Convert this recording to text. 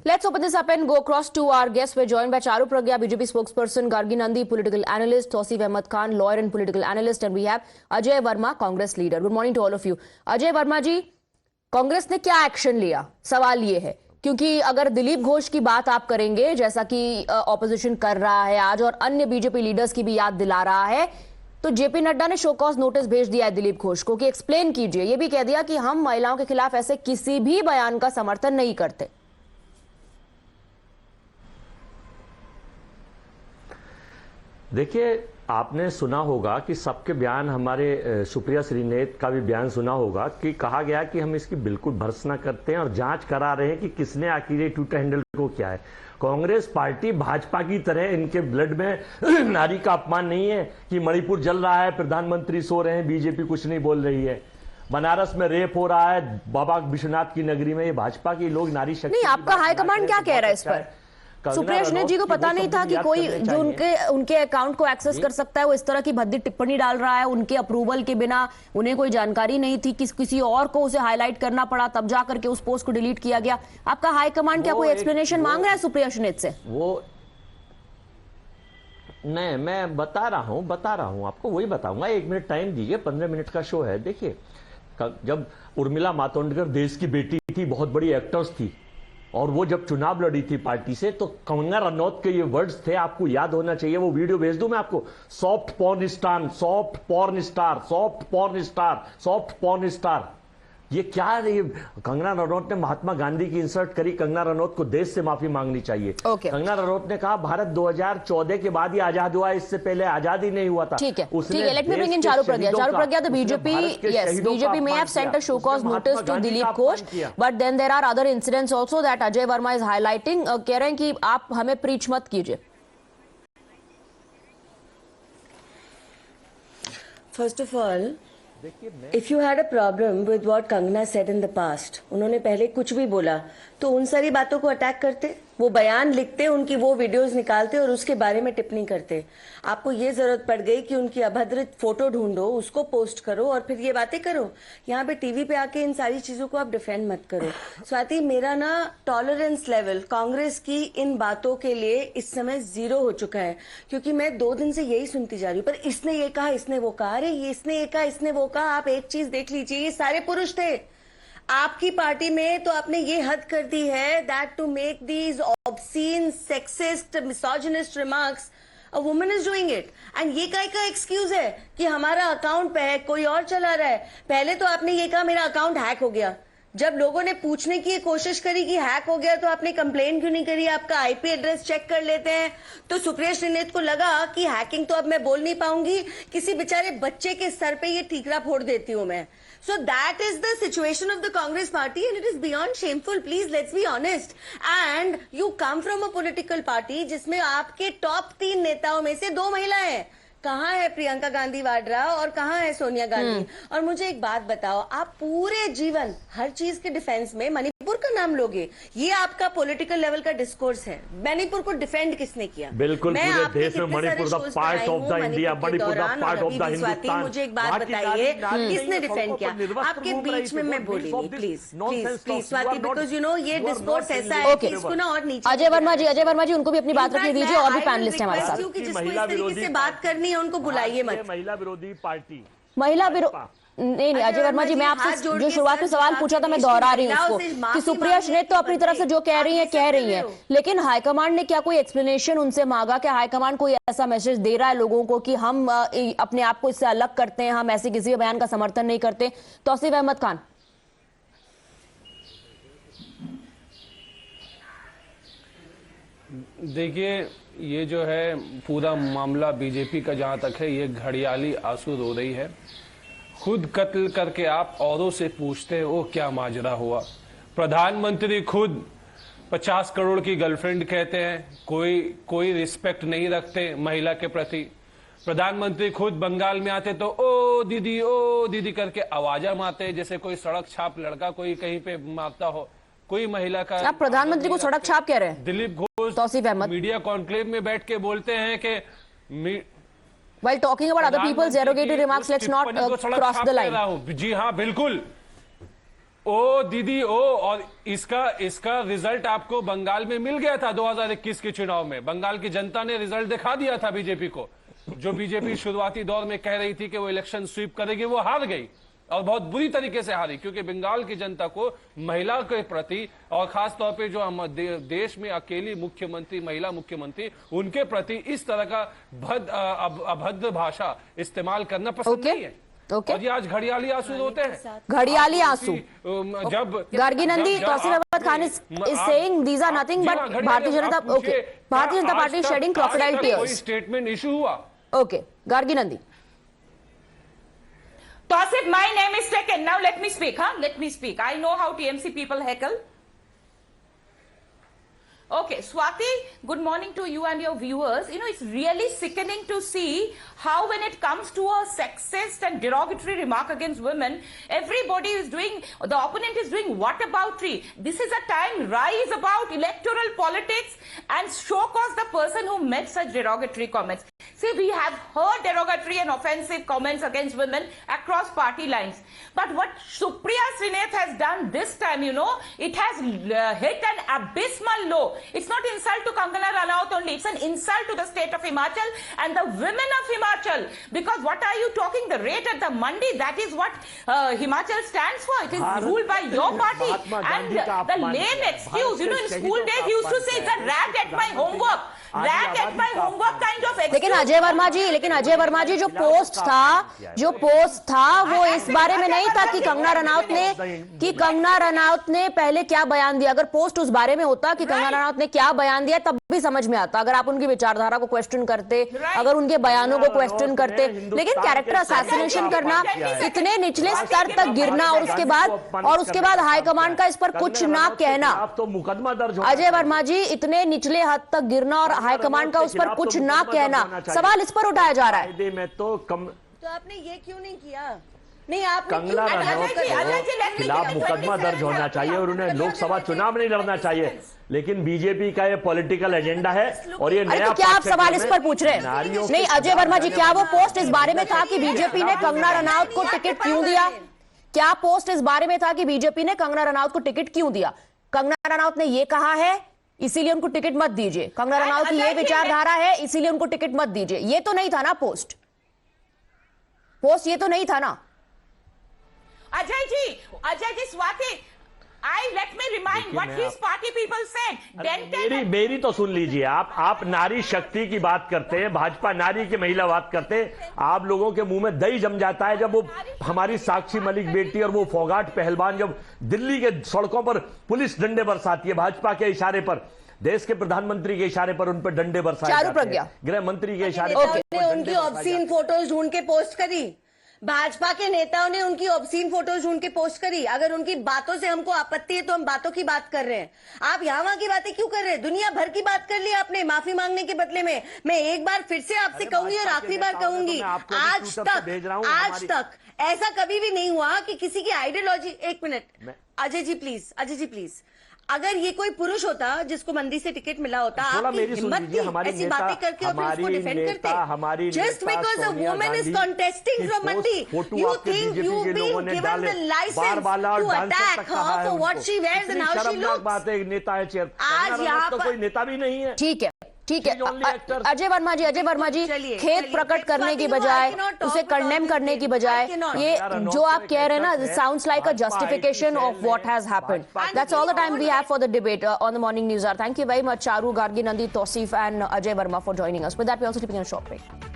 Let's open this up and go across to our guests. We're joined by Charu Pragya, BJP spokesperson, Gargi Nandi, political analyst, Tausif Ahmed Khan, lawyer and political analyst, and we have Ajay Verma, Congress leader. Good morning to all of you. Ajay Verma ji, Congress ने क्या action लिया? सवाल ये है क्योंकि अगर दिलीप घोष की बात आप करेंगे, जैसा कि ऑपोजिशन कर रहा है आज और अन्य बीजेपी लीडर्स की भी याद दिला रहा है, तो जेपी नड्डा ने शो कॉज नोटिस भेज दिया है दिलीप घोष को कि एक्सप्लेन कीजिए। ये भी कह दिया कि हम महिलाओं के खिलाफ ऐसे किसी भी बयान का समर्थन नहीं करते। देखिए, आपने सुना होगा कि सबके बयान, हमारे सुप्रिया श्रीनेत का भी बयान सुना होगा कि कहा गया कि हम इसकी बिल्कुल भर्त्सना करते हैं और जांच करा रहे हैं कि किसने आखिर ये ट्विटर हैंडल को क्या है। कांग्रेस पार्टी भाजपा की तरह इनके ब्लड में नारी का अपमान नहीं है कि मणिपुर जल रहा है, प्रधानमंत्री सो रहे हैं, बीजेपी कुछ नहीं बोल रही है, बनारस में रेप हो रहा है बाबा विश्वनाथ की नगरी में, ये भाजपा के लोग नारी शक्ति नहीं। आपका हाईकमांड क्या कह रहा है इस पर? सुप्रिया श्रीनेत जी को पता नहीं था कि कोई जो उनके अकाउंट को एक्सेस कर सकता है वो इस तरह की भद्दी टिप्पणी डाल रहा है, उनके अप्रूवल के बिना उन्हें कोई जानकारी नहीं थी, किसी और को उसे हाईलाइट करना पड़ा, तब जा करके उस पोस्ट को डिलीट किया गया। आपका हाईकमांड क्या कोई एक्सप्लेनेशन मांग रहा है सुप्रिया श्रीनेत से? वो नहीं, मैं बता रहा हूं आपको, वही बताऊंगा। 1 मिनट टाइम दीजिए, 15 मिनट का शो है। देखिए, जब उर्मिला मातोंडकर देश की बेटी थी, बहुत बड़ी एक्टर्स थी, और वो जब चुनाव लड़ी थी पार्टी से, तो कंगना रनौत के ये वर्ड्स थे, आपको याद होना चाहिए। वो वीडियो भेज दूं मैं आपको। Soft porn star, soft porn star, soft porn star, soft porn star. ये क्या है? ये कंगना रनौत ने महात्मा गांधी की इंसर्ट करी। कंगना रनौत को देश से माफी मांगनी चाहिए। कंगना रनौत ने कहा भारत 2014 के बाद ही आजाद हुआ, इससे पहले आजाद ही नहीं हुआ था। ठीक है, let me bring in Charu Pragya. Charu Pragya, the BJP may have sent a show cause notice to Dilip Ghosh, but then there are other incidents also that Ajay Verma is highlighting. कह रहे हैं कि आप हमें प्रीच मत कीजिए। First of all, if you had a problem with what Kangana said in the past, उन्होंने पहले कुछ भी बोला तो उन सारी बातों को अटैक करते, वो बयान लिखते, उनकी वो वीडियोस निकालते और उसके बारे में टिप्पणी करते। आपको ये जरूरत पड़ गई कि उनकी अभद्र फोटो ढूंढो, उसको पोस्ट करो और फिर ये बातें करो। यहाँ पे टीवी पे आके इन सारी चीजों को आप डिफेंड मत करो। स्वाति, मेरा ना टॉलरेंस लेवल कांग्रेस की इन बातों के लिए इस समय 0 हो चुका है, क्योंकि मैं 2 दिन से यही सुनती जा रही हूँ, पर इसने ये कहा, इसने वो कहा, अरे ये इसने ये कहा, इसने वो कहा। आप एक चीज देख लीजिए, ये सारे पुरुष थे आपकी पार्टी में, तो आपने ये हद कर दी है that to make these obscene, sexist, misogynist remarks, a woman is doing it. And ये का एक्सक्यूज है कि हमारा अकाउंट पे है, कोई और चला रहा है। पहले तो आपने ये कहा मेरा अकाउंट हैक हो गया। जब लोगों ने पूछने की कोशिश करी कि हैक हो गया तो आपने कंप्लेन क्यों नहीं करी, आपका आईपी एड्रेस चेक कर लेते हैं। तो सुप्रिया श्रीनेत को लगा कि हैकिंग तो अब मैं बोल नहीं पाऊंगी, किसी बेचारे बच्चे के सर पे ये ठीकरा फोड़ देती हूं मैं। So that is the situation of the Congress party and it is beyond shameful. Please, let's be honest. And you come from a political party जिसमें आपके टॉप 3 नेताओं में से 2 महिलाएं हैं। कहाँ है प्रियंका गांधी वाड्रा और कहाँ है सोनिया गांधी? और मुझे एक बात बताओ, आप पूरे जीवन हर चीज के डिफेंस में मणिपुर का नाम लोगे, ये आपका पॉलिटिकल लेवल का डिस्कोर्स है। मणिपुर को डिफेंड किसने किया? बिल्कुल, पूरे देश में Manipur the part of the India, Manipur the part of the Hindustan. मुझे एक बात बताइए, किसने डिफेंड किया? आपके बीच में मैं बोली नहीं, please Swati, because you know ये डिस्कोर्स ऐसा है कि इसको ना और नीचे। अजय वर्मा जी उनको भी अपनी बात रखने दीजिए, और भी पैनलिस्ट है हमारे साथ। महिला विरोधी से बात करनी है उनको बुलाइए मत। महिला विरोधी पार्टी, नहीं, अजय वर्मा जी, मैं आपसे जो शुरुआत में सवाल पूछा था मैं दोहरा रही हूँ उसको कि सुप्रिया श्रीनेत तो अपनी तरफ से जो कह रही है, लेकिन हाईकमांड ने क्या कोई एक्सप्लेनेशन उनसे मांगा? क्या हाईकमांड कोई ऐसा मैसेज दे रहा है लोगों को कि हम अपने आप को इससे अलग करते हैं, हम ऐसे किसी बयान का समर्थन नहीं करते? तौसीफ अहमद खान। देखिए, ये जो है पूरा मामला बीजेपी का जहां तक है, ये घड़ियाली आंसू रो रही है। खुद कत्ल करके आप औरों से पूछते हो क्या माजरा हुआ। प्रधानमंत्री खुद 50 करोड़ की गर्लफ्रेंड कहते हैं, कोई रिस्पेक्ट नहीं रखते महिला के प्रति। प्रधानमंत्री खुद बंगाल में आते तो ओ दीदी करके आवाजा मारते, जैसे कोई सड़क छाप लड़का कोई कहीं पे मारता हो। कोई महिला का, आप प्रधानमंत्री को सड़क छाप कह रहे हैं? दिलीप घोष तौसीफ अहमद मीडिया कॉन्क्लेव में बैठ के बोलते हैं कि while talking about other people's derogatory remarks, let's not cross the line. जी हाँ, बिल्कुल। ओ दीदी ओ, और इसका रिजल्ट आपको बंगाल में मिल गया था 2021 के चुनाव में। बंगाल की जनता ने रिजल्ट दिखा दिया था बीजेपी को। जो बीजेपी शुरुआती दौर में कह रही थी कि वो इलेक्शन स्वीप करेगी, वो हार गई और बहुत बुरी तरीके से हारी, क्योंकि बंगाल की जनता को महिला के प्रति और खास तौर पे जो हम देश में अकेली मुख्यमंत्री, महिला मुख्यमंत्री, उनके प्रति इस तरह का अभद्र भाषा इस्तेमाल करना पसंद नहीं है। और ये आज घड़ियाली आंसू रोते हैं, घड़ियाली आंसू। जब Gargi Nandi, Tausif Ahmad Khan is saying these are nothing but Bharatiya Janata party shedding crocodile tears. Statement issue हुआ। Okay, Gargi Nandi. Tausif, my name is taken. Now let me speak, huh? Let me speak. I know how TMC people heckle. Okay, Swati, good morning to you and your viewers. You know, it's really sickening to see how when it comes to a sexist and derogatory remark against women, everybody is doing, the opponent is doing whataboutery. This is a time rise about electoral politics and show cause the person who made such derogatory comments. See, we have heard derogatory and offensive comments against women across party lines. But what Supriya Srinath has done this time, you know, it has hit an abysmal low. It's not insult to Kangana Ranaut only, it's an insult to the state of Himachal and the women of Himachal. Because what are you talking? The rate at the Mandi, that is what Himachal stands for. It is ruled by your party. And the lame excuse, you know, in school days he used to say, it's a rat at my homework. Rat at my homework kind of excuse. लेकिन अजय वर्मा जी जो post था वो इस बारे में नहीं था कि कंगना रनावत ने पहले क्या बयान दिया। अगर पोस्ट उस बारे में होता कि कंगना रनावत ने क्या बयान दिया तब भी समझ में आता, अगर आप उनकी विचारधारा को क्वेश्चन करते, अगर उनके बयानों को क्वेश्चन करते। लेकिन कैरेक्टर असैसिनेशन करना, इतने निचले स्तर तक गिरना और उसके बाद हाईकमांड का इस पर कुछ ना कहना। तो मुकदमा दर्ज अजय वर्मा जी, इतने निचले हद तक गिरना और हाईकमांड का उस पर कुछ ना कहना, सवाल इस पर उठाया जा रहा है। में तो आपने ये क्यों नहीं किया? नहीं, आपने कंगना रनावत के खिलाफ मुकदमा दर्ज होना चाहिए और उन्हें लोकसभा चुनाव नहीं लड़ना चाहिए। लेकिन बीजेपी का ये पॉलिटिकल एजेंडा है और ये नया। तो क्या आप सवाल इस पर पूछ रहे हैं? नहीं अजय वर्मा जी, क्या वो पोस्ट इस बारे में था कि बीजेपी ने कंगना रनावत को टिकट क्यों दिया? क्या पोस्ट इस बारे में था कि बीजेपी ने कंगना रनावत को टिकट क्यों दिया? कंगना रनावत ने ये कहा है इसीलिए उनको टिकट मत दीजिए, कंगना रनावत की ये विचारधारा है इसीलिए उनको टिकट मत दीजिए। ये तो नहीं था ना पोस्ट ये तो नहीं था ना। Ajay ji, Swati, let me remind what his party people said. मेरी तो सुन लीजिए। आप नारी शक्ति की बात करते हैं, भाजपा नारी की महिला बात करते हैं, आप लोगों के मुंह में दही जम जाता है जब वो हमारी साक्षी मलिक बेटी और वो फोगाट पहलवान जब दिल्ली के सड़कों पर पुलिस डंडे बरसाती है, भाजपा के इशारे पर, देश के प्रधानमंत्री के इशारे पर उन पर डंडे बरसाए जाते हैं, गृह मंत्री के इशारे पर उनकी ऑब्सीन फोटोज ढूंढ के पोस्ट करी। भाजपा के नेताओं ने उनकी ऑब्सीन फोटोज ढूंढ के पोस्ट करी। अगर उनकी बातों से हमको आपत्ति है तो हम बातों की बात कर रहे हैं। आप यहाँ वहां की बातें क्यों कर रहे हैं? दुनिया भर की बात कर ली आपने माफी मांगने के बदले में। मैं एक बार फिर से आपसे कहूंगी और आखिरी बार कहूंगी, आज तक ऐसा कभी भी नहीं हुआ कि किसी की आइडियोलॉजी। एक मिनट अजय जी प्लीज, अगर ये कोई पुरुष होता जिसको मंदी से टिकट मिला होता, आप हिम्मत थी ऐसी बातें करके और फिर उसको डिफेंड करते? Just because a woman is contesting from Mandi, you think you been given the licence to attack her for what she wears and how she looks. बात है, नेता है चेयर, आज यहाँ पर कोई नेता भी नहीं है। ठीक है अजय वर्मा जी खेद प्रकट करने की बजाय, उसे कंडेम करने की बजाय, ये जो आप कह रहे हैं ना, sounds like a justification of what has happened. That's all the time we have for the debate on the morning news hour. Thank you very much Charu, Gargi Nandi, Tauseef and Ajay Verma for joining us. With that, we also taking a short break.